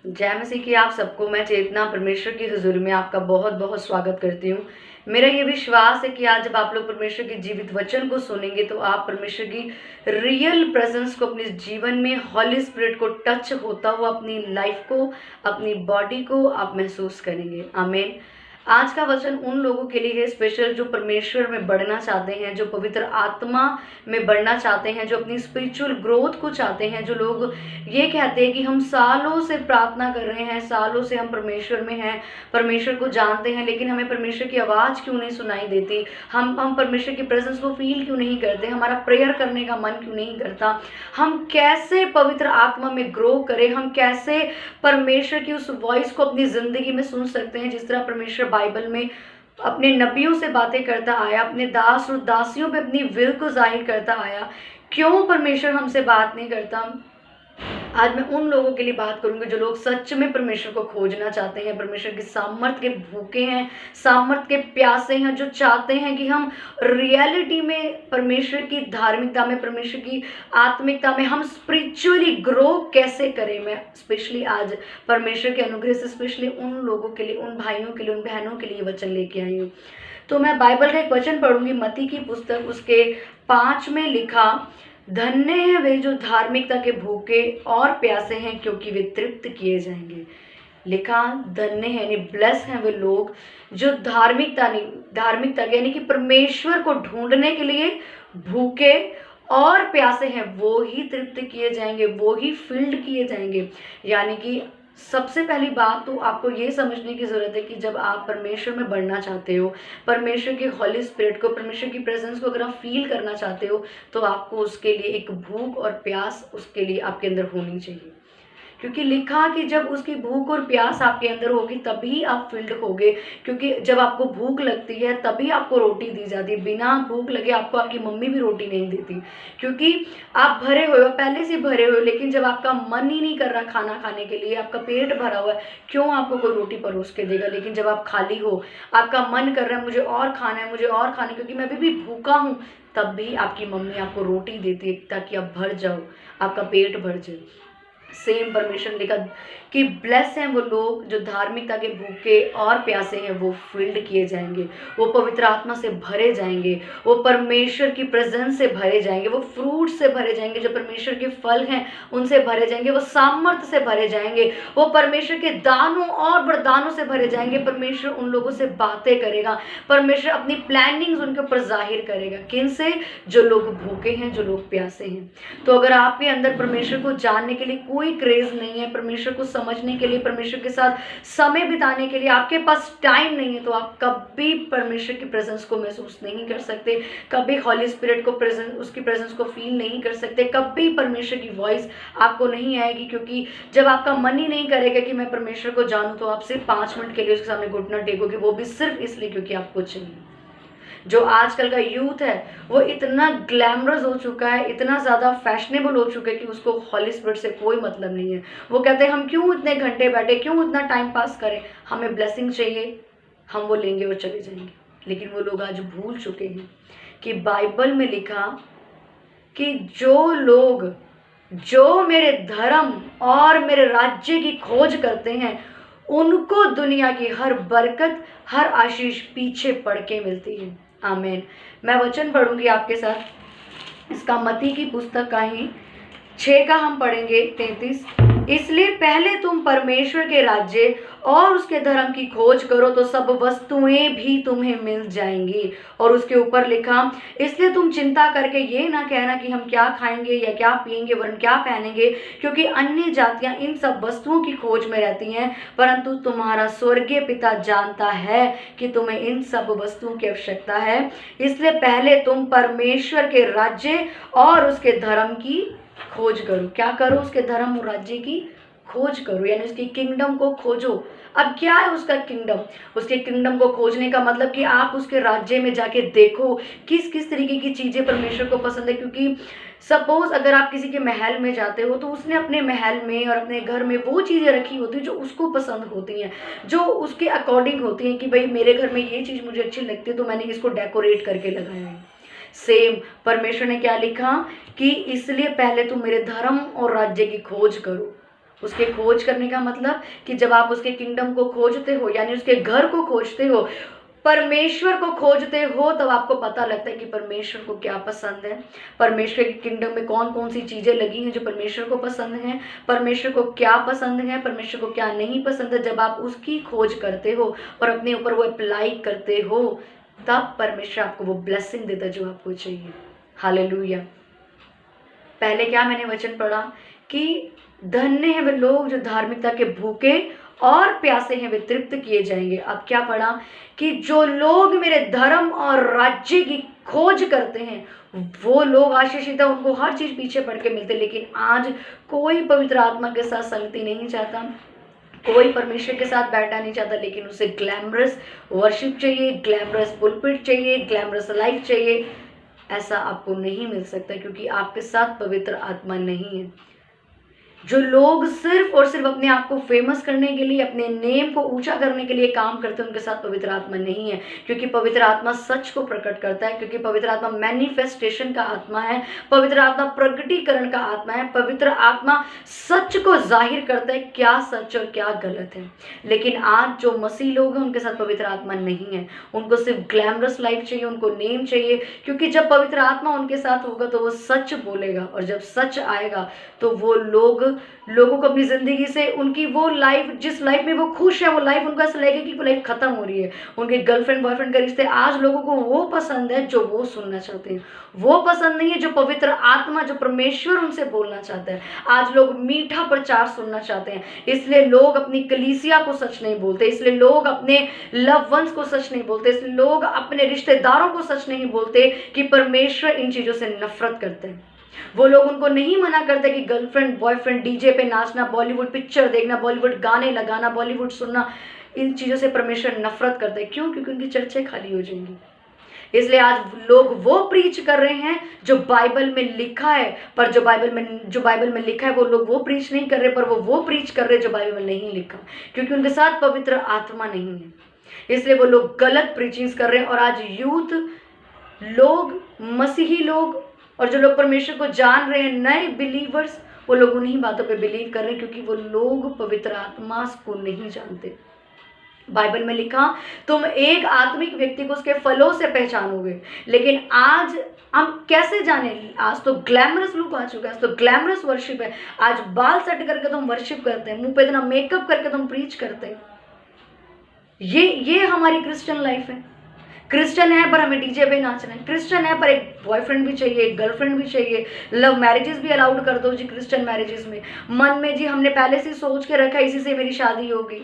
जय मसीह की आप सबको मैं चेतना परमेश्वर की हुजूरी में आपका बहुत बहुत स्वागत करती हूँ। मेरा ये विश्वास है कि आज जब आप लोग परमेश्वर के जीवित वचन को सुनेंगे तो आप परमेश्वर की रियल प्रेजेंस को अपने जीवन में हॉली स्पिरिट को टच होता हुआ अपनी लाइफ को, अपनी बॉडी को आप महसूस करेंगे। आमीन। आज का वचन उन लोगों के लिए है स्पेशल जो परमेश्वर में बढ़ना चाहते हैं, जो पवित्र आत्मा में बढ़ना चाहते हैं, जो अपनी स्पिरिचुअल ग्रोथ को चाहते हैं, जो लोग ये कहते हैं कि हम सालों से प्रार्थना कर रहे हैं, सालों से हम परमेश्वर में हैं, परमेश्वर को जानते हैं, लेकिन हमें परमेश्वर की आवाज़ क्यों नहीं सुनाई देती, हम परमेश्वर की प्रेजेंस को फील क्यों नहीं करते, हमारा प्रेयर करने का मन क्यों नहीं करता, हम कैसे पवित्र आत्मा में ग्रो करें, हम कैसे परमेश्वर की उस वॉइस को अपनी ज़िंदगी में सुन सकते हैं जिस तरह परमेश्वर बाइबल में अपने नबियों से बातें करता आया, अपने दास और दासियों पे अपनी विल को जाहिर करता आया। क्यों परमेश्वर हमसे बात नहीं करता? आज मैं उन लोगों के लिए बात करूंगी जो लोग सच में परमेश्वर को खोजना चाहते हैं, परमेश्वर के सामर्थ के भूखे हैं, सामर्थ के प्यासे हैं, जो चाहते हैं कि हम रियलिटी में परमेश्वर की धार्मिकता में, परमेश्वर की आत्मिकता में हम स्पिरिचुअली ग्रो कैसे करें। मैं स्पेशली आज परमेश्वर के अनुग्रह से स्पेशली उन लोगों के लिए, उन भाइयों के लिए, उन बहनों के लिए वचन लेके आई हूँ। तो मैं बाइबल का एक वचन पढ़ूंगी, मत्ती की पुस्तक उसके 5 में लिखा, धन्य हैं वे जो धार्मिकता के भूखे और प्यासे हैं क्योंकि वे तृप्त किए जाएंगे। लिखा धन्य है यानी ब्लेस हैं वे लोग जो धार्मिकता यानी कि परमेश्वर को ढूंढने के लिए भूखे और प्यासे हैं, वो ही तृप्त किए जाएंगे, वो ही फिल्ड किए जाएंगे। यानी कि सबसे पहली बात तो आपको ये समझने की ज़रूरत है कि जब आप परमेश्वर में बढ़ना चाहते हो, परमेश्वर के हॉली स्पिरिट को, परमेश्वर की प्रेजेंस को अगर आप फील करना चाहते हो तो आपको उसके लिए एक भूख और प्यास उसके लिए आपके अंदर होनी चाहिए। क्योंकि लिखा कि जब उसकी भूख और प्यास आपके अंदर होगी तभी आप फिल्ड होगे। क्योंकि जब आपको भूख लगती है तभी आपको रोटी दी जाती है, बिना भूख लगे आपको आपकी मम्मी भी रोटी नहीं देती, क्योंकि आप भरे हुए हो, पहले से भरे हुए हो। लेकिन जब आपका मन ही नहीं कर रहा खाना खाने के लिए, आपका पेट भरा हुआ है, क्यों आपको कोई रोटी परोस के देगा। लेकिन जब आप खाली हो, आपका मन कर रहा है मुझे और खाना है, मुझे और खाना, क्योंकि मैं अभी भी भूखा हूँ, तब भी आपकी मम्मी आपको रोटी देती है ताकि आप भर जाओ, आपका पेट भर जाए। सेम परमेश्वर लिखा कि ब्लेस हैं वो लोग जो धार्मिकता के भूखे और प्यासे हैं, वो फील्ड किए जाएंगे, वो पवित्र आत्मा से भरे जाएंगे, वो परमेश्वर की प्रेजेंस से भरे जाएंगे, वो फ्रूट से भरे जाएंगे, जो परमेश्वर के फल हैं उनसे भरे जाएंगे, वो सामर्थ्य से भरे जाएंगे, वो परमेश्वर के दानों और वरदानों से भरे जाएंगे। परमेश्वर उन लोगों से बातें करेगा, परमेश्वर अपनी प्लानिंग्स उनके ऊपर जाहिर करेगा। किन से? जो लोग भूखे हैं, जो लोग प्यासे हैं। तो अगर आपके अंदर परमेश्वर को जानने के लिए कोई क्रेज नहीं है, परमेश्वर को समझने के लिए, परमेश्वर के साथ समय बिताने के लिए आपके पास टाइम नहीं है, तो आप कभी परमेश्वर की प्रेजेंस को महसूस नहीं कर सकते, कभी हॉली स्पिरिट को उसकी प्रेजेंस को फील नहीं कर सकते, कभी परमेश्वर की वॉइस आपको नहीं आएगी। क्योंकि जब आपका मन ही नहीं करेगा कि मैं परमेश्वर को जानूं, तो आप सिर्फ 5 मिनट के लिए उसके सामने घुटना टेकोगे, वो भी सिर्फ इसलिए क्योंकि आपको चाहिए। जो आजकल का यूथ है वो इतना ग्लैमरस हो चुका है, इतना ज़्यादा फैशनेबल हो चुका है कि उसको हॉली स्पिरिट से कोई मतलब नहीं है। वो कहते हैं हम क्यों इतने घंटे बैठे, क्यों इतना टाइम पास करें, हमें ब्लेसिंग चाहिए, हम वो लेंगे और चले जाएंगे। लेकिन वो लोग आज भूल चुके हैं कि बाइबल में लिखा कि जो लोग जो मेरे धर्म और मेरे राज्य की खोज करते हैं उनको दुनिया की हर बरकत, हर आशीष पीछे पड़ के मिलती है। आमीन। मैं वचन पढ़ूंगी आपके साथ, इसका मत्ती की पुस्तक का ही 6 का हम पढ़ेंगे 33। इसलिए पहले तुम परमेश्वर के राज्य और उसके धर्म की खोज करो तो सब वस्तुएं भी तुम्हें मिल जाएंगी। और उसके ऊपर लिखा, इसलिए तुम चिंता करके ये ना कहना कि हम क्या खाएंगे या क्या पिएंगे वरन क्या पहनेंगे, क्योंकि अन्य जातियां इन सब वस्तुओं की खोज में रहती हैं, परंतु तुम्हारा स्वर्गीय पिता जानता है कि तुम्हें इन सब वस्तुओं की आवश्यकता है। इसलिए पहले तुम परमेश्वर के राज्य और उसके धर्म की खोज करो। क्या करो? उसके धर्म और राज्य की खोज करो, यानी उसकी किंगडम को खोजो। अब क्या है उसका किंगडम? उसके किंगडम को खोजने का मतलब कि आप उसके राज्य में जाके देखो किस किस तरीके की चीज़ें परमेश्वर को पसंद है। क्योंकि सपोज अगर आप किसी के महल में जाते हो तो उसने अपने महल में और अपने घर में वो चीज़ें रखी होती हैं जो उसको पसंद होती हैं, जो उसके अकॉर्डिंग होती हैं कि भाई मेरे घर में ये चीज़ मुझे अच्छी लगती है तो मैंने इसको डेकोरेट करके लगाया है। सेम परमेश्वर ने क्या लिखा कि इसलिए पहले तुम मेरे धर्म और राज्य की खोज करो उसके खोज करने का मतलब कि जब आप उसके किंगडम को खोजते हो, यानी उसके घर को खोजते हो, परमेश्वर को खोजते हो, तब आपको पता लगता है कि परमेश्वर को क्या पसंद है, परमेश्वर के किंगडम में कौन कौन सी चीज़ें लगी हैं जो परमेश्वर को पसंद हैं, परमेश्वर को क्या पसंद है, परमेश्वर को क्या नहीं पसंद है। जब आप उसकी खोज करते हो और अपने ऊपर वो अप्लाई करते हो, तब परमेश्वर आपको वो ब्लेसिंग देता है जो आपको चाहिए। हालेलुया। पहले क्या मैंने वचन पढ़ा कि धन्य है वे लोग जो धार्मिकता के भूखे और प्यासे हैं, वे तृप्त किए जाएंगे। अब क्या पढ़ा कि जो लोग मेरे धर्म और राज्य की खोज करते हैं वो लोग आशीषित है, उनको हर चीज पीछे पड़ के मिलते। लेकिन आज कोई पवित्र आत्मा के साथ संगति नहीं चाहता, कोई परमेश्वर के साथ बैठना नहीं चाहता, लेकिन उसे ग्लैमरस वर्शिप चाहिए, ग्लैमरस पुलपिट चाहिए, ग्लैमरस लाइफ चाहिए। ऐसा आपको नहीं मिल सकता क्योंकि आपके साथ पवित्र आत्मा नहीं है। जो लोग सिर्फ और सिर्फ अपने आप को फेमस करने के लिए, अपने नेम को ऊंचा करने के लिए काम करते हैं, उनके साथ पवित्र आत्मा नहीं है। क्योंकि पवित्र आत्मा सच को प्रकट करता है, क्योंकि पवित्र आत्मा मैनिफेस्टेशन का आत्मा है, पवित्र आत्मा प्रकटीकरण का आत्मा है। पवित्र आत्मा सच को जाहिर करता है, क्या सच और क्या गलत है। लेकिन आज जो मसीह लोग हैं उनके साथ पवित्र आत्मा नहीं है, उनको सिर्फ ग्लैमरस लाइफ चाहिए, उनको नेम चाहिए। क्योंकि जब पवित्र आत्मा उनके साथ होगा तो वो सच बोलेगा, और जब सच आएगा तो वो लोगों को अपनी जिंदगी से, उनकी वो लाइफ, जिस लाइफ में वो खुश है, वो लाइफ उनको ऐसा लगेगा कि वो लाइफ खत्म हो रही है। उनके गर्लफ्रेंड बॉयफ्रेंड के रिश्ते, आज लोगों को वो पसंद है जो वो सुनना चाहते हैं, वो पसंद नहीं है जो पवित्र आत्मा, जो परमेश्वर उनसे बोलना चाहता है। आज लोग मीठा प्रचार सुनना चाहते हैं, इसलिए लोग अपनी कलीसिया को सच नहीं बोलते, इसलिए लोग अपने लव वंस को सच नहीं बोलते, इसलिए लोग अपने रिश्तेदारों को सच नहीं बोलते कि परमेश्वर इन चीजों से नफरत करते हैं। वो लोग उनको नहीं मना करते कि गर्लफ्रेंड बॉयफ्रेंड, डीजे पे नाचना, बॉलीवुड पिक्चर देखना, बॉलीवुड गाने लगाना, बॉलीवुड सुनना, इन चीज़ों से परमेश्वर नफरत करते हैं। क्यों? क्योंकि उनकी चर्चाएं खाली हो जाएंगी। इसलिए आज लोग वो प्रीच कर रहे हैं जो बाइबल में लिखा है, पर जो बाइबल में लिखा है वो लोग वो प्रीच नहीं कर रहे, पर वो प्रीच कर रहे जो बाइबल में नहीं लिखा, क्योंकि उनके साथ पवित्र आत्मा नहीं है। इसलिए वो लोग गलत प्रीचिंग्स कर रहे हैं। और आज यूथ लोग, मसीही लोग, और जो लोग परमेश्वर को जान रहे हैं, नए बिलीवर्स, वो लोग उन्हीं बातों पे बिलीव कर रहे हैं क्योंकि वो लोग पवित्र आत्मा को नहीं जानते। बाइबल में लिखा, तुम एक आत्मिक व्यक्ति को उसके फलों से पहचानोगे। लेकिन आज हम कैसे जाने? आज तो ग्लैमरस लुक आ चुका है, आज तो ग्लैमरस वर्शिप है। आज बाल सेट करके तुम वर्शिप करते हैं, मुंह पे इतना मेकअप करके तुम प्रीच करते हैं। ये हमारी क्रिश्चियन लाइफ है। क्रिश्चियन है पर हमें डीजे पे नाचना है, क्रिश्चियन है पर एक बॉयफ्रेंड भी चाहिए, एक गर्लफ्रेंड भी चाहिए, लव मैरिजेस भी अलाउड कर दो जी क्रिश्चियन मैरिजेस में। मन में जी हमने पहले से सोच के रखा इसी से मेरी शादी होगी।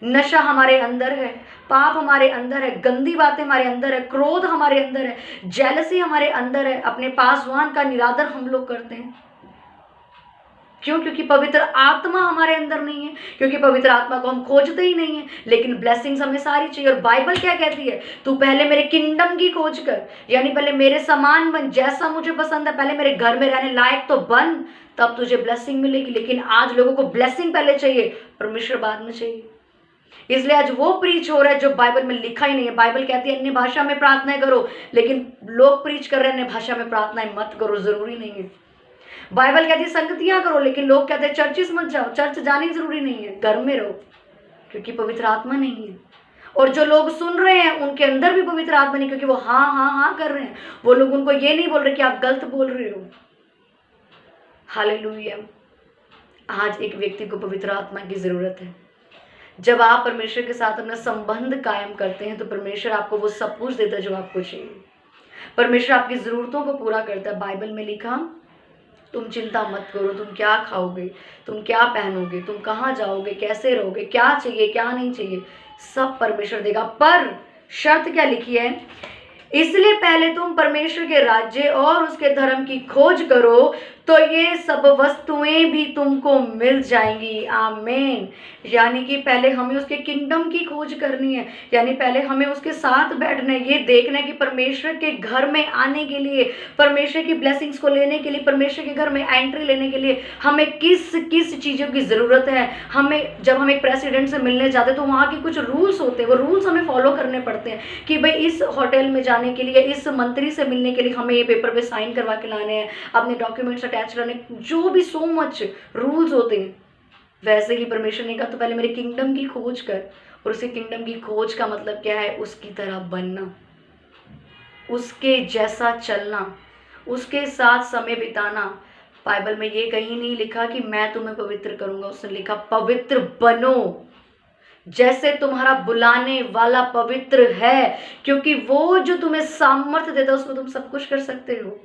नशा हमारे अंदर है, पाप हमारे अंदर है, गंदी बातें हमारे अंदर है, क्रोध हमारे अंदर है, जेलसी हमारे अंदर है, अपने पासवान का निरादर हम लोग करते हैं। क्यों? क्योंकि पवित्र आत्मा हमारे अंदर नहीं है, क्योंकि पवित्र आत्मा को हम खोजते ही नहीं है। लेकिन ब्लेसिंग्स हमें सारी चाहिए। और बाइबल क्या कहती है? तू पहले मेरे किंगडम की खोज कर, यानी पहले मेरे समान बन, जैसा मुझे पसंद है, पहले मेरे घर में रहने लायक तो बन, तब तुझे ब्लेसिंग मिलेगी। लेकिन आज लोगों को ब्लेसिंग पहले चाहिए, परमेश्वर बाद में चाहिए। इसलिए आज वो प्रीच हो रहा है जो बाइबल में लिखा ही नहीं है। बाइबल कहती है अन्य भाषा में प्रार्थनाएं करो, लेकिन लोग प्रीच कर रहे हैं अन्य भाषा में प्रार्थनाएं मत करो, जरूरी नहीं है। बाइबल कहती है संगतियां करो, लेकिन लोग कहते हैं चर्चिस मत जाओ, चर्च जानी जरूरी नहीं है, घर में रहो, क्योंकि पवित्र आत्मा नहीं है। और जो लोग सुन रहे हैं उनके अंदर भी पवित्र आत्मा नहीं, क्योंकि वो हाँ हाँ हाँ कर रहे हैं। वो लोग उनको ये नहीं बोल रहे कि आप गलत बोल रहे हो। हालेलुया। आज एक व्यक्ति को पवित्र आत्मा की जरूरत है। जब आप परमेश्वर के साथ अपना संबंध कायम करते हैं तो परमेश्वर आपको वो सब कुछ देता है जो आपको चाहिए। परमेश्वर आपकी जरूरतों को पूरा करता है। बाइबल में लिखा, तुम चिंता मत करो, तुम क्या खाओगे, तुम क्या पहनोगे, तुम कहाँ जाओगे, कैसे रहोगे, क्या चाहिए क्या नहीं चाहिए, सब परमेश्वर देगा। पर शर्त क्या लिखी है? इसलिए पहले तुम परमेश्वर के राज्य और उसके धर्म की खोज करो तो ये सब वस्तुएं भी तुमको मिल जाएंगी। आमीन। यानी कि पहले हमें उसके किंगडम की खोज करनी है, यानी पहले हमें उसके साथ बैठना है, ये देखना है कि परमेश्वर के घर में आने के लिए, परमेश्वर की ब्लेसिंग्स को लेने के लिए, परमेश्वर के घर में एंट्री लेने के लिए हमें किस किस चीज़ों की ज़रूरत है। हमें जब हम एक प्रेसिडेंट से मिलने जाते हैं तो वहाँ के कुछ रूल्स होते हैं, वो रूल्स हमें फॉलो करने पड़ते हैं कि भाई इस होटल में जाने के लिए, इस मंत्री से मिलने के लिए हमें ये पेपर पे साइन करवा के लाने हैं, अपने डॉक्यूमेंट्स अटैच करने, जो भी सो मच रूल्स होते हैं। वैसे ही परमेश्वर ने कहा तो पहले मेरे किंगडम की खोज कर। और उसके किंगडम की खोज का मतलब क्या है? उसकी तरह बनना, उसके जैसा चलना, उसके साथ समय बिताना। बाइबल में ये कहीं नहीं लिखा कि मैं तुम्हें पवित्र करूंगा, उसने लिखा पवित्र बनो जैसे तुम्हारा बुलाने वाला पवित्र है, क्योंकि वो जो तुम्हें सामर्थ्य देता है उसमें तुम सब कुछ कर सकते हो।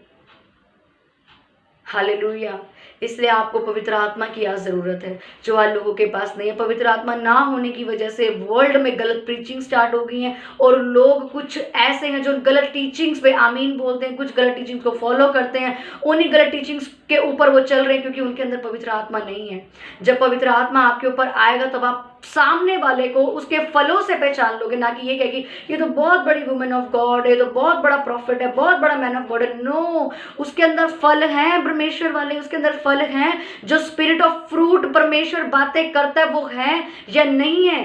हालेलुया। इसलिए आपको पवित्र आत्मा की आज जरूरत है, जो आज लोगों के पास नहीं है। पवित्र आत्मा ना होने की वजह से वर्ल्ड में गलत प्रीचिंग स्टार्ट हो गई है, और लोग कुछ ऐसे हैं जो गलत टीचिंग्स पे आमीन बोलते हैं, कुछ गलत टीचिंग्स को फॉलो करते हैं, उन्हीं गलत टीचिंग्स के ऊपर वो चल रहे हैं, क्योंकि उनके अंदर पवित्र आत्मा नहीं है। जब पवित्र आत्मा आपके ऊपर आएगा तब आप सामने वाले को उसके फलों से पहचान लोगे, ना कि ये कहे कि ये तो बहुत बड़ी वुमेन ऑफ गॉड है, तो बहुत बड़ा प्रॉफिट है, बहुत बड़ा मैन ऑफ गॉड है। नो, उसके अंदर फल हैं परमेश्वर वाले, उसके अंदर फल हैं। जो स्पिरिट ऑफ फ्रूट परमेश्वर बातें करता है वो है या नहीं है?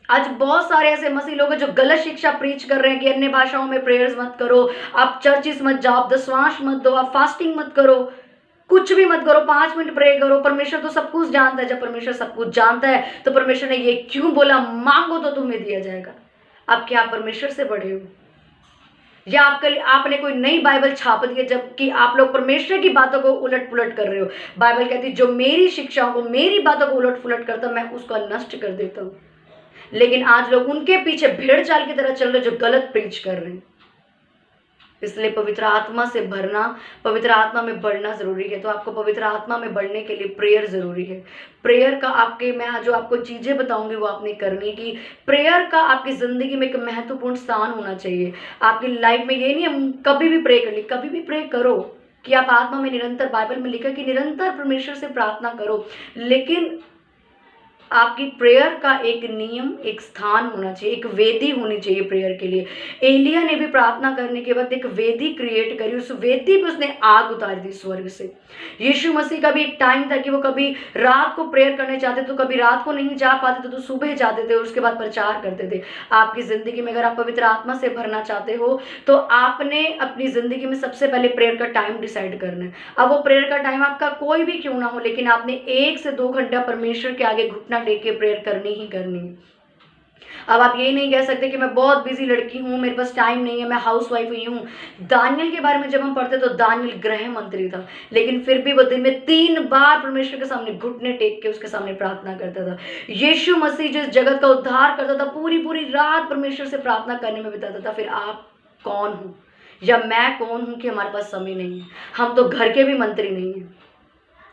आज बहुत सारे ऐसे मसीह लोग हैं जो गलत शिक्षा प्रीच कर रहे हैं कि अन्य भाषाओं में प्रेयर्स मत करो, आप चर्चिस मत जाओ, आप दशवांश मत दो, आप फास्टिंग मत करो, कुछ भी मत करो, 5 मिनट प्रे करो। परमेश्वर तो सब कुछ जानता है। जब परमेश्वर सब कुछ जानता है तो परमेश्वर ने ये क्यों बोला, मांगो तो तुम्हें दिया जाएगा। अब क्या आप परमेश्वर से बड़े हो? या आपने कोई नई बाइबल छाप दी है, जबकि आप लोग परमेश्वर की बातों को उलट पुलट कर रहे हो। बाइबल कहती है जो मेरी शिक्षाओं को, मेरी बातों को उलट पुलट करता मैं उसको नष्ट कर देता हूँ। लेकिन आज लोग उनके पीछे भेड़ चाल की तरह चल रहे जो गलत प्रीच कर रहे हैं। इसलिए पवित्र आत्मा से भरना, पवित्र आत्मा में बढ़ना जरूरी है। तो आपको पवित्र आत्मा में बढ़ने के लिए प्रेयर जरूरी है। प्रेयर का मैं जो आपको चीजें बताऊंगी वो आपने करनी है। कि प्रेयर का आपकी जिंदगी में एक महत्वपूर्ण स्थान होना चाहिए। आपकी लाइफ में ये नहीं हम कभी भी प्रे कर ली, कभी भी प्रे करो कि आप आत्मा में निरंतर, बाइबल में लिखा कि निरंतर परमेश्वर से प्रार्थना करो, लेकिन आपकी प्रेयर का एक नियम, एक स्थान होना चाहिए, एक वेदी होनी चाहिए प्रेयर के लिए। एलिया ने भी प्रार्थना करने के बाद एक वेदी क्रिएट करी, उस वेदी पे उसने आग उतार दी स्वर्ग से। यीशु मसीह का भी एक टाइम था कि वो कभी रात को प्रेयर करने जाते तो कभी रात को नहीं जा पाते तो सुबह जाते थे और उसके बाद प्रचार करते थे। आपकी जिंदगी में अगर आप पवित्र आत्मा से भरना चाहते हो तो आपने अपनी जिंदगी में सबसे पहले प्रेयर का टाइम डिसाइड करना है। अब वो प्रेयर का टाइम आपका कोई भी क्यों ना हो, लेकिन आपने 1 से 2 घंटा परमेश्वर के आगे घुटना टेक के प्रेयर करनी ही करनी है। अब आप ये नहीं कह सकते कि मैं बहुत बिजी लड़की हूँ, मेरे पास टाइम नहीं है, मैं हाउस वाइफ ही हूँ। दानियल के बारे में जब हम पढ़ते तो दानियल गृह मंत्री था, लेकिन फिर भी वो दिन में 3 बार परमेश्वर के सामने घुटने टेक के उसके सामने प्रार्थना करता था। यीशु मसीह जिस जगत का उद्धार करता था पूरी पूरी रात परमेश्वर से प्रार्थना करने में बिताता था। फिर आप कौन हो या मैं कौन हूँ कि हमारे पास समय नहीं है? हम तो घर के भी मंत्री नहीं है,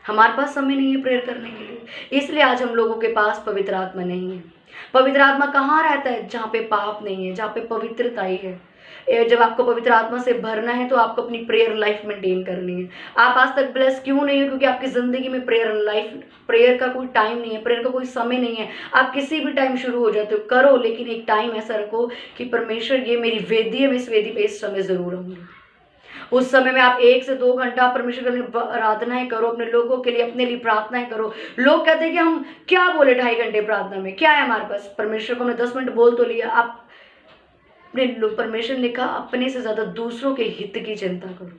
हमारे पास समय नहीं है प्रेयर करने के लिए। इसलिए आज हम लोगों के पास पवित्र आत्मा नहीं है। पवित्र आत्मा कहाँ रहता है? जहाँ पे पाप नहीं है, जहाँ पे पवित्रता ही है। जब आपको पवित्र आत्मा से भरना है तो आपको अपनी प्रेयर लाइफ मेंटेन करनी है। आप आज तक ब्लेस क्यों नहीं हो? क्योंकि आपकी जिंदगी में प्रेयर का कोई टाइम नहीं है, प्रेयर का कोई समय नहीं है। आप किसी भी टाइम शुरू हो जाते हो, करो, लेकिन एक टाइम ऐसा रखो कि परमेश्वर ये मेरी वेदी है, मैं इस वेदी पे इस समय जरूर रहूंगी। उस समय में आप 1 से 2 घंटा परमेश्वर की आराधनाएं करो, अपने लोगों के लिए, अपने लिए प्रार्थनाएं करो। लोग कहते हैं कि हम क्या बोले 2.5 घंटे प्रार्थना में, क्या है हमारे पास? परमेश्वर को हमने 10 मिनट बोल तो लिया। आप परमेश्वर ने लिखा अपने से ज्यादा दूसरों के हित की चिंता करो,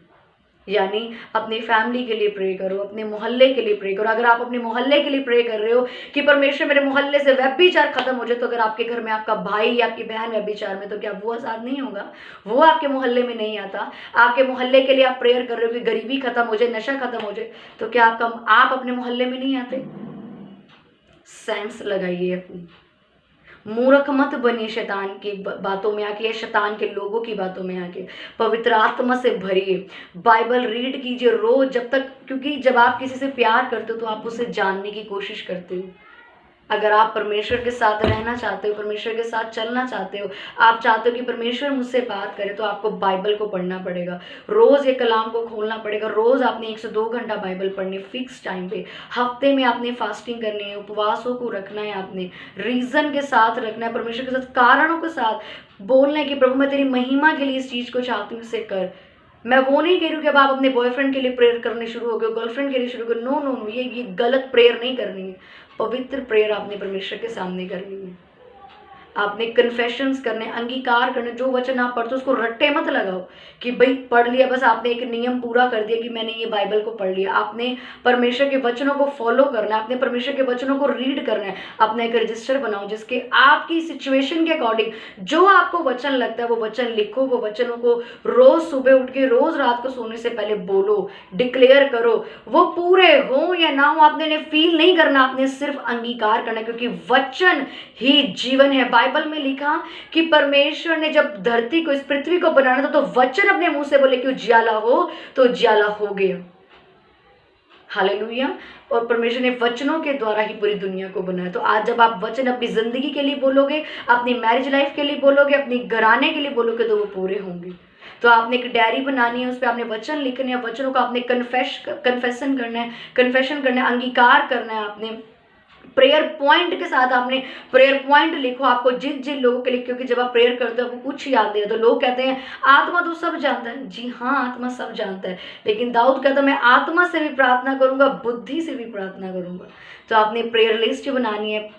यानी अपनी फैमिली के लिए प्रे करो, अपने मोहल्ले के लिए प्रे करो। अगर आप अपने मोहल्ले के लिए प्रे कर रहे हो कि परमेश्वर मेरे मोहल्ले से व्यभिचार खत्म हो जाए, तो अगर आपके घर में आपका भाई या आपकी बहन व्यभिचार में, तो क्या वो आजाद नहीं होगा? वो आपके मोहल्ले में नहीं आता। आपके मोहल्ले के लिए आप प्रेयर कर रहे हो कि गरीबी खत्म हो जाए, नशा खत्म हो जाए, तो क्या आप अपने मोहल्ले में नहीं आते? सेंस लगाइए अपनी। मूर्ख मत बनिए शैतान की बातों में आके या शैतान के लोगों की बातों में आके। पवित्र आत्मा से भरिए, बाइबल रीड कीजिए रोज, जब तक, क्योंकि जब आप किसी से प्यार करते हो तो आप उसे जानने की कोशिश करते हो। अगर आप परमेश्वर के साथ रहना चाहते हो, परमेश्वर के साथ चलना चाहते हो, आप चाहते हो कि परमेश्वर मुझसे बात करे, तो आपको बाइबल को पढ़ना पड़ेगा। रोज ये कलाम को खोलना पड़ेगा। रोज आपने 1 से 2 घंटा बाइबल पढ़नी, फिक्स टाइम पे। हफ्ते में आपने फास्टिंग करनी है, उपवासों को रखना है, आपने रीजन के साथ रखना है, परमेश्वर के साथ कारणों के साथ बोलना है कि प्रभु मैं तेरी महिमा के लिए इस चीज को चाहती हूँ, इसे कर। मैं वो नहीं कह रही हूँ कि अब आप अपने बॉयफ्रेंड के लिए प्रेयर करने शुरू हो गए, गर्लफ्रेंड के लिए शुरू हो गए। नो नो नो, ये गलत प्रेयर नहीं करनी है। पवित्र प्रेयर आपने परमेश्वर के सामने करनी है। आपने कन्फेशंस करने, अंगीकार करने, जो वचन आप पढ़ते हो उसको रट्टे मत लगाओ कि भाई पढ़ लिया, बस आपने एक नियम पूरा कर दिया कि मैंने ये बाइबल को पढ़ लिया। आपने परमेश्वर के वचनों को फॉलो करना है, आपने परमेश्वर के वचनों को रीड करना है। अपना एक रजिस्टर बनाओ जिसके आपकी सिचुएशन के अकॉर्डिंग जो आपको वचन लगता है वो वचन लिखो, वो वचनों को रोज सुबह उठ के, रोज रात को सोने से पहले बोलो, डिक्लेयर करो। वो पूरे हो या ना हो आपने उन्हें फील नहीं करना, आपने सिर्फ अंगीकार करना, क्योंकि वचन ही जीवन है। बाइबल में लिखा कि परमेश्वर ने जब धरती को, इस पृथ्वी को बनाना था, तो वचन अपने मुंह से बोले कि उजियाला हो, तो उजियाला हो गया। हालेलुया। और परमेश्वर ने वचनों के द्वारा ही पूरी दुनिया को बनाया। तो आज जब आप वचन अपनी जिंदगी के लिए बोलोगे, अपनी मैरिज लाइफ के लिए बोलोगे, अपनी घराने के लिए बोलोगे, तो वो पूरे होंगे। तो आपने एक डायरी बनानी है, उस पर आपने वचन लिखने हैं, वचनों को आपने कन्फेशन करना है, अंगीकार करना है। आपने प्रेयर पॉइंट के साथ आपने प्रेयर पॉइंट लिखो, आपको जिन जिन लोगों के लिए, क्योंकि जब आप प्रेयर करते हो आपको कुछ याद नहीं है। तो लोग कहते हैं आत्मा तो सब जानता है। जी हाँ, आत्मा सब जानता है, लेकिन दाऊद कहता है मैं आत्मा से भी प्रार्थना करूंगा, बुद्धि से भी प्रार्थना करूंगा। तो आपने प्रेयर लिस्ट बनानी है,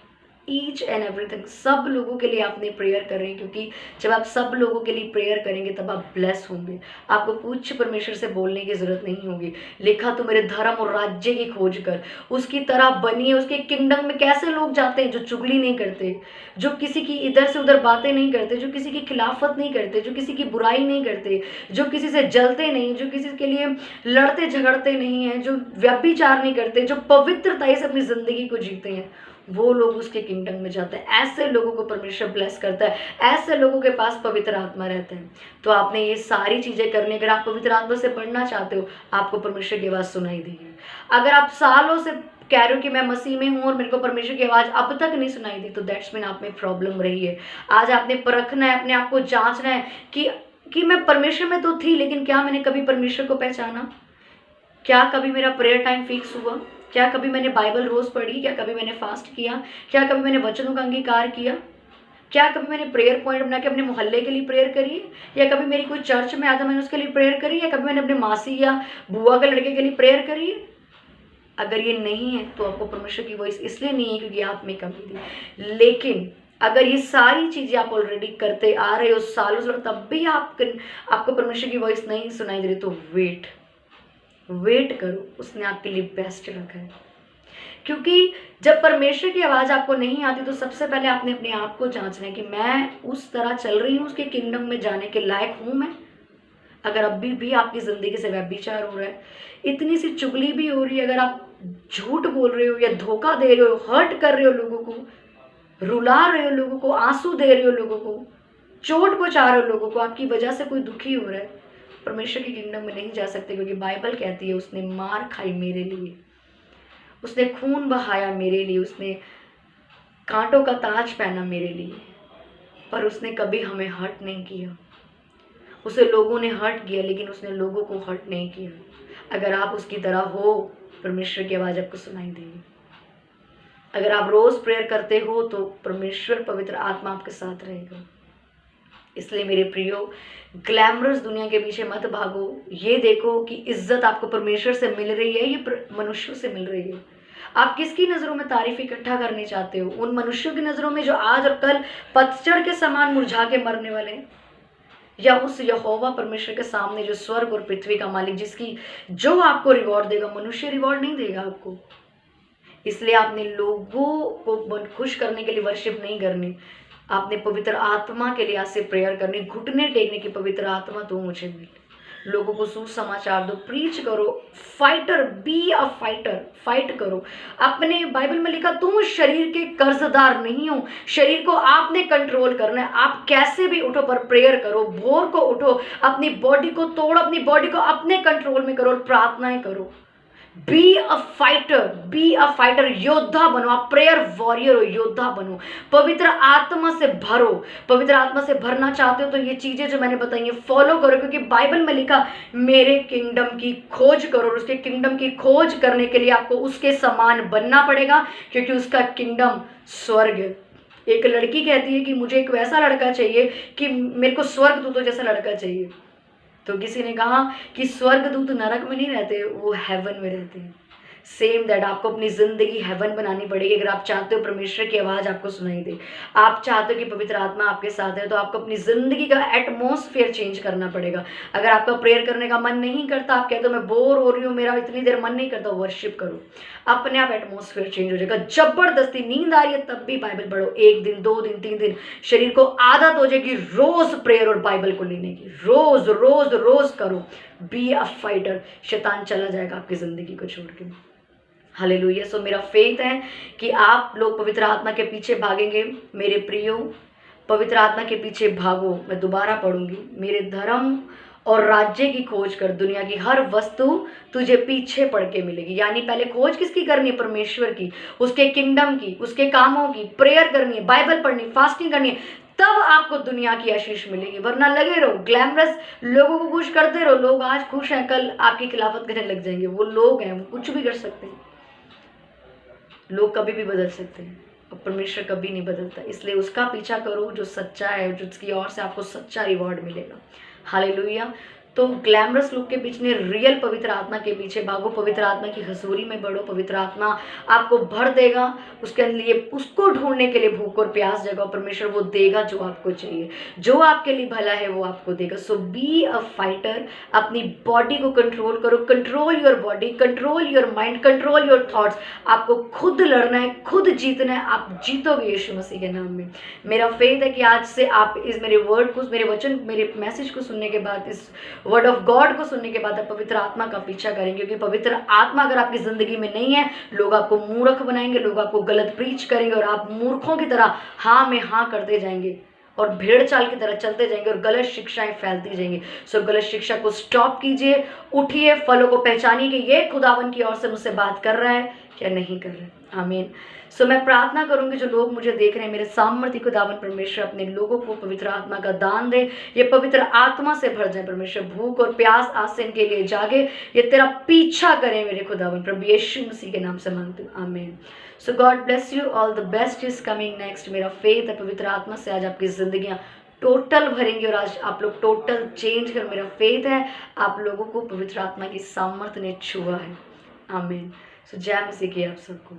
ईच एंड एवरीथिंग, सब लोगों के लिए आपने प्रेयर करें, क्योंकि जब आप सब लोगों के लिए प्रेयर करेंगे तब आप ब्लेस होंगे। आपको कुछ परमेश्वर से बोलने की जरूरत नहीं होगी। लिखा तो मेरे धर्म और राज्य की खोज कर, उसकी तरह बनिए। उसके किंगडम में कैसे लोग जाते हैं? जो चुगली नहीं करते, जो किसी की इधर से उधर बातें नहीं करते, जो किसी की खिलाफत नहीं करते, जो किसी की बुराई नहीं करते, जो किसी से जलते नहीं, जो किसी के लिए लड़ते झगड़ते नहीं हैं, जो व्यभिचार नहीं करते, जो पवित्रता से अपनी जिंदगी को जीते हैं, वो लोग उसके किंगडम में जाते हैं। ऐसे लोगों को परमेश्वर ब्लेस करता है, ऐसे लोगों के पास पवित्र आत्मा रहते हैं। तो आपने ये सारी चीजें करनी। अगर आप पवित्र आत्मा से पढ़ना चाहते हो, आपको परमेश्वर की आवाज सुनाई देगी। अगर आप सालों से कह रहे हो कि मैं मसीह में हूँ और मेरे को परमेश्वर की आवाज अब तक नहीं सुनाई दी, तो दैट्स मीन आप में प्रॉब्लम रही है। आज आपने परखना है, अपने आप को जांचना है कि मैं परमेश्वर में तो थी, लेकिन क्या मैंने कभी परमेश्वर को पहचाना? क्या कभी मेरा प्रेयर टाइम फिक्स हुआ? क्या कभी मैंने बाइबल रोज पढ़ी? क्या कभी मैंने फास्ट किया? क्या कभी मैंने वचनों का अंगीकार किया? क्या कभी मैंने प्रेयर पॉइंट बना के अपने मोहल्ले के लिए प्रेयर करी? या कभी मेरी कोई चर्च में आता मैंने उसके लिए प्रेयर करी? या कभी मैंने अपने मासी या बुआ के लड़के के लिए प्रेयर करी? अगर ये नहीं है तो आपको परमेश्वर की वॉइस इसलिए नहीं है क्योंकि आप में कमी थी। लेकिन अगर ये सारी चीजें आप ऑलरेडी करते आ रहे हो सालों से, तब भी आपको परमेश्वर की वॉइस नहीं सुनाई दे रही, तो वेट करो, उसने आपके लिए बेस्ट रखा है। क्योंकि जब परमेश्वर की आवाज़ आपको नहीं आती, तो सबसे पहले आपने अपने आप को जांचना है कि मैं उस तरह चल रही हूँ, उसके किंगडम में जाने के लायक हूँ मैं? अगर अभी भी आपकी ज़िंदगी से व्यभिचार हो रहा है, इतनी सी चुगली भी हो रही है, अगर आप झूठ बोल रहे हो या धोखा दे रहे हो, हर्ट कर रहे हो लोगों को, रुला रहे हो लोगों को, आंसू दे रहे हो लोगों को, चोट पहुँचा रहे हो लोगों को, आपकी वजह से कोई दुखी हो रहा है, परमेश्वर के किंगडम में नहीं जा सकते। क्योंकि बाइबल कहती है उसने मार खाई मेरे लिए, उसने खून बहाया मेरे लिए, उसने कांटों का ताज पहना मेरे लिए, पर उसने कभी हमें हर्ट नहीं किया। उसे लोगों ने हर्ट किया, लेकिन उसने लोगों को हर्ट नहीं किया। अगर आप उसकी तरह हो, परमेश्वर की आवाज़ आपको सुनाई देगी। अगर आप रोज़ प्रेयर करते हो तो परमेश्वर पवित्र आत्मा आपके साथ रहेगा। इसलिए मेरे प्रियो, ग्लैमरस दुनिया के पीछे मत भागो। ये देखो कि इज्जत आपको परमेश्वर से मिल रही है, ये मनुष्यों से मिल रही है। आप किसकी नज़रों में तारीफ इकट्ठा करने चाहते हो? उन मनुष्यों की नज़रों में जो आज और कल पतझड़ के समान मुरझा के मरने वाले हैं, या उस यहोवा परमेश्वर के सामने जो स्वर्ग और पृथ्वी का मालिक, जिसकी जो आपको रिवॉर्ड देगा? मनुष्य रिवॉर्ड नहीं देगा आपको। इसलिए आपने लोगों को खुश करने के लिए वर्शिप नहीं करनी, आपने पवित्र आत्मा के लिए आज से प्रेयर करनी, घुटने टेकने की, पवित्र आत्मा तो मुझे मिल। लोगों को सुसमाचार दो, प्रीच करो, fighter, be a fighter, fight करो। अपने बाइबल में लिखा तुम शरीर के कर्जदार नहीं हो, शरीर को आपने कंट्रोल करना है। आप कैसे भी उठो पर प्रेयर करो, भोर को उठो, अपनी बॉडी को तोड़ो, अपनी बॉडी को अपने कंट्रोल में करो और प्रार्थनाएं करो। बी अ फाइटर, योद्धा बनो। आप प्रेयर वॉरियर हो, योद्धा बनो। पवित्र आत्मा से भरो। पवित्र आत्मा से भरना चाहते हो तो ये चीजें जो मैंने बताई हैं फॉलो करो, क्योंकि बाइबल में लिखा मेरे किंगडम की खोज करो, और उसके किंगडम की खोज करने के लिए आपको उसके समान बनना पड़ेगा, क्योंकि उसका किंगडम स्वर्ग है। एक लड़की कहती है कि मुझे एक वैसा लड़का चाहिए कि मेरे को स्वर्गदूतों जैसा लड़का चाहिए। तो किसी ने कहा कि स्वर्गदूत नरक में नहीं रहते, वो हेवन में रहते हैं। सेम दैट आपको अपनी ज़िंदगी हेवन बनानी पड़ेगी। अगर आप चाहते हो परमेश्वर की आवाज़ आपको सुनाई दे, आप चाहते हो कि पवित्र आत्मा आपके साथ है, तो आपको अपनी ज़िंदगी का एटमॉस्फेयर चेंज करना पड़ेगा। अगर आपका प्रेयर करने का मन नहीं करता, आप कहते हो मैं बोर हो रही हूँ, मेरा इतनी देर मन नहीं करता, वर्शिप करो, अपने आप एटमॉस्फेयर चेंज हो जाएगा। जबरदस्ती नींद आ रही है तब भी बाइबल पढ़ो, 1 दिन 2 दिन 3 दिन, शरीर को आदत हो जाएगी रोज प्रेयर और बाइबल को लेने की। रोज रोज रोज करो, बी अ फाइटर। शैतान चला जाएगा आपकी जिंदगी को छोड़ के। हालेलुया। सो मेरा फेथ है कि आप लोग पवित्र आत्मा के पीछे भागेंगे। मेरे प्रियो, पवित्र आत्मा के पीछे भागो। मैं दोबारा पढ़ूंगी, मेरे धर्म और राज्य की खोज कर, दुनिया की हर वस्तु तुझे पीछे पड़ के मिलेगी। यानी पहले खोज किसकी करनी है? परमेश्वर की, उसके किंगडम की, उसके कामों की। प्रेयर करनी है, बाइबल पढ़नी, फास्टिंग करनी है, तब आपको दुनिया की आशीष मिलेगी। वरना लगे रहो ग्लैमरस लोगों को खुश करते रहो। लोग आज खुश हैं, कल आपकी खिलाफत करने लग जाएंगे। वो लोग हैं, वो कुछ भी कर सकते हैं। लोग कभी भी बदल सकते हैं और परमेश्वर कभी नहीं बदलता। इसलिए उसका पीछा करो जो सच्चा है, जो उसकी ओर से आपको सच्चा रिवॉर्ड मिलेगा। हालेलुया। तो ग्लैमरस लोग के पीछे, रियल पवित्र आत्मा के पीछे भागो। पवित्र आत्मा की हजूरी में बढ़ो। पवित्र आत्मा आपको भर देगा। उसके लिए, उसको ढूंढने के लिए भूख और प्यास जगाओ। परमेश्वर वो देगा जो आपको चाहिए, जो आपके लिए भला है वो आपको देगा। सो बी अ फाइटर। अपनी बॉडी को कंट्रोल करो। Control your body, control your mind, control your thoughts. आपको खुद लड़ना है, खुद जीतना है। आप जीतोगे यीशु मसीह के नाम में। मेरा फेथ है कि आज से आप इस मेरे वर्ड को, मेरे वचन, मेरे मैसेज को सुनने के बाद, इस वर्ड ऑफ गॉड को सुनने के बाद आप पवित्र आत्मा का पीछा करेंगे। क्योंकि पवित्र आत्मा अगर आपकी जिंदगी में नहीं है, लोग आपको मूर्ख बनाएंगे, लोग आपको गलत प्रीच करेंगे और आप मूर्खों की तरह हाँ में हाँ करते जाएंगे और भेड़ चाल की तरह चलते जाएंगे और गलत शिक्षाएं फैलती जाएंगी। सो गलत शिक्षा को स्टॉप कीजिए, उठिए, फलों को पहचानिए कि ये खुदावन की ओर से मुझसे बात कर रहा है क्या नहीं कर रहा है। आमीन। सो मैं प्रार्थना करूंगी जो लोग मुझे देख रहे हैं, मेरे सामर्थ्य खुदावन परमेश्वर अपने लोगों को पवित्र आत्मा का दान दे। ये पवित्र आत्मा से भर जाए परमेश्वर। भूख और प्यास आज से इनके लिए जागे, ये तेरा पीछा करें मेरे खुदावन प्रभु यीशु मसीह के नाम से मांगती हूँ, आमीन। So God bless you, all the best is coming next. मेरा फेथ है पवित्र आत्मा से आज आपकी जिंदगियां टोटल भरेंगी और आज आप लोग टोटल चेंज कर। मेरा फेथ है आप लोगों को पवित्र आत्मा की सामर्थ्य ने छुआ है, आमीन। सो जय मसीह की आप सबको।